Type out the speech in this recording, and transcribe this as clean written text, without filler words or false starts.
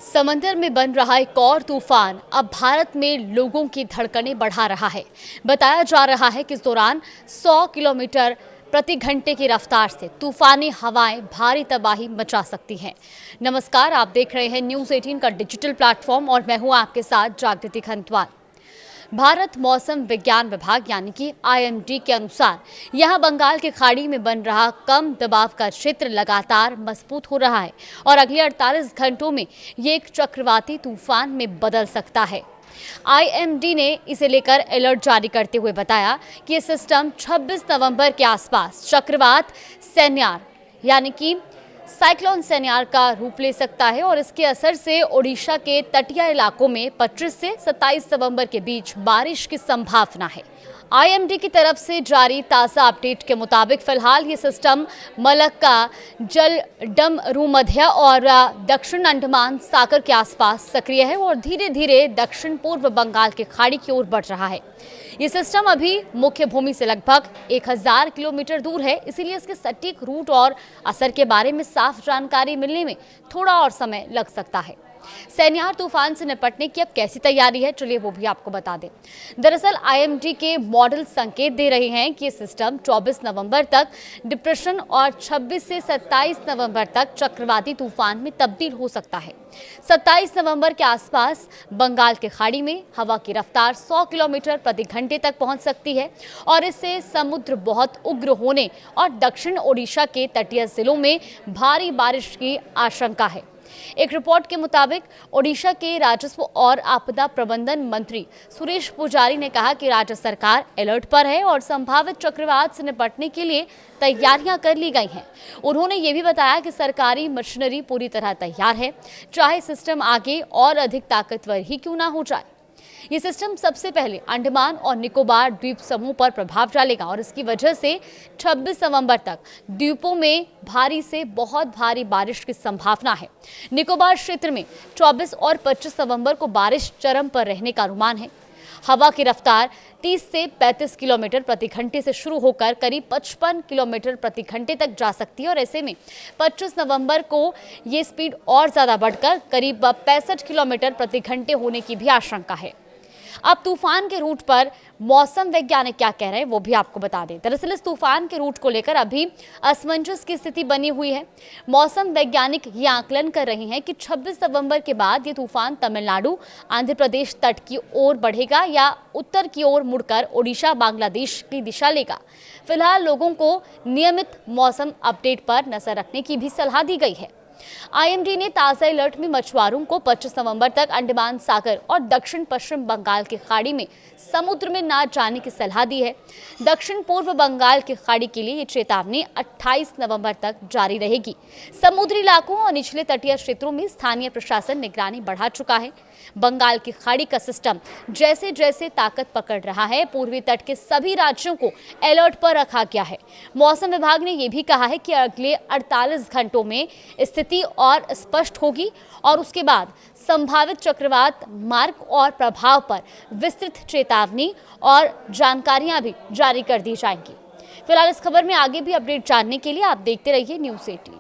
समंदर में बन रहा एक और तूफान अब भारत में लोगों की धड़कनें बढ़ा रहा है। बताया जा रहा है कि इस दौरान 100 किलोमीटर प्रति घंटे की रफ्तार से तूफानी हवाएं भारी तबाही मचा सकती हैं। नमस्कार, आप देख रहे हैं न्यूज़ 18 का डिजिटल प्लेटफॉर्म और मैं हूं आपके साथ जागृति खंतवाल। भारत मौसम विज्ञान विभाग यानी कि IMD के अनुसार यहां बंगाल की खाड़ी में बन रहा कम दबाव का क्षेत्र लगातार मजबूत हो रहा है और अगले 48 घंटों में ये एक चक्रवाती तूफान में बदल सकता है। IMD ने इसे लेकर अलर्ट जारी करते हुए बताया कि ये सिस्टम 26 नवंबर के आसपास चक्रवात सेन्यार यानी कि साइक्लोन सेन्यार का रूप ले सकता है और इसके असर से ओडिशा के तटीय इलाकों में 25 से 27 नवंबर के बीच बारिश की संभावना है। IMD की तरफ से जारी ताज़ा अपडेट के मुताबिक फिलहाल ये सिस्टम मलक्का, जलडमरू मध्य और दक्षिण अंडमान सागर के आसपास सक्रिय है और धीरे धीरे दक्षिण पूर्व बंगाल की खाड़ी की ओर बढ़ रहा है। ये सिस्टम अभी मुख्य भूमि से लगभग 1000 किलोमीटर दूर है, इसीलिए इसके सटीक रूट और असर के बारे में साफ जानकारी मिलने में थोड़ा और समय लग सकता है। सेन्यार तूफान से निपटने की अब कैसी तैयारी है, चलिए वो भी आपको बता दें। दरअसल IMD के मॉडल संकेत दे रहे हैं कि सिस्टम 24 नवंबर तक डिप्रेशन और 26 से 27 नवंबर तक चक्रवाती तूफान में तब्दील हो सकता है। 27 नवंबर के आसपास बंगाल की खाड़ी में हवा की रफ्तार 100 किलोमीटर प्रति घंटे तक पहुंच सकती है और इससे समुद्र बहुत उग्र होने और दक्षिण ओडिशा के तटीय जिलों में भारी बारिश की आशंका है। एक रिपोर्ट के मुताबिक ओडिशा के राजस्व और आपदा प्रबंधन मंत्री सुरेश पुजारी ने कहा कि राज्य सरकार अलर्ट पर है और संभावित चक्रवात से निपटने के लिए तैयारियां कर ली गई हैं। उन्होंने ये भी बताया कि सरकारी मशीनरी पूरी तरह तैयार है, चाहे सिस्टम आगे और अधिक ताकतवर ही क्यों ना हो जाए। ये सिस्टम सबसे पहले अंडमान और निकोबार द्वीप समूह पर प्रभाव डालेगा और इसकी वजह से 26 नवंबर तक द्वीपों में भारी से बहुत भारी बारिश की संभावना है। निकोबार क्षेत्र में 24 और 25 नवंबर को बारिश चरम पर रहने का अनुमान है। हवा की रफ्तार 30 से 35 किलोमीटर प्रति घंटे से शुरू होकर करीब 55 किलोमीटर प्रति घंटे तक जा सकती है और ऐसे में 25 नवंबर को ये स्पीड और ज़्यादा बढ़कर करीब 65 किलोमीटर प्रति घंटे होने की भी आशंका है। अब तूफान के रूट पर मौसम वैज्ञानिक क्या कह रहे हैं वो भी आपको बता दें। दरअसल इस तूफान के रूट को लेकर अभी असमंजस की स्थिति बनी हुई है। मौसम वैज्ञानिक ये आकलन कर रहे हैं कि 26 नवंबर के बाद ये तूफान तमिलनाडु, आंध्र प्रदेश तट की ओर बढ़ेगा या उत्तर की ओर मुड़कर ओडिशा, बांग्लादेश की दिशा लेगा। फिलहाल लोगों को नियमित मौसम अपडेट पर नजर रखने की भी सलाह दी गई है। IMD ने ताज़ा अलर्ट में मछुआरों को 25 नवंबर तक अंडमान सागर और दक्षिण पश्चिम बंगाल की खाड़ी में समुद्र में न जाने की सलाह दी है। दक्षिण पूर्व बंगाल की खाड़ी के लिए ये चेतावनी 28 नवंबर तक जारी रहेगी। समुद्री इलाकों और निचले तटीय क्षेत्रों में स्थानीय प्रशासन निगरानी बढ़ा चुका है। बंगाल की खाड़ी का सिस्टम जैसे जैसे ताकत पकड़ रहा है, पूर्वी तट के सभी राज्यों को अलर्ट पर रखा गया है। मौसम विभाग ने यह भी कहा है कि अगले 48 घंटों में स्थिति और स्पष्ट होगी और उसके बाद संभावित चक्रवात मार्ग और प्रभाव पर विस्तृत चेतावनी और जानकारियां भी जारी कर दी जाएंगी। फिलहाल इस खबर में आगे भी अपडेट जानने के लिए आप देखते रहिए न्यूज़ 18।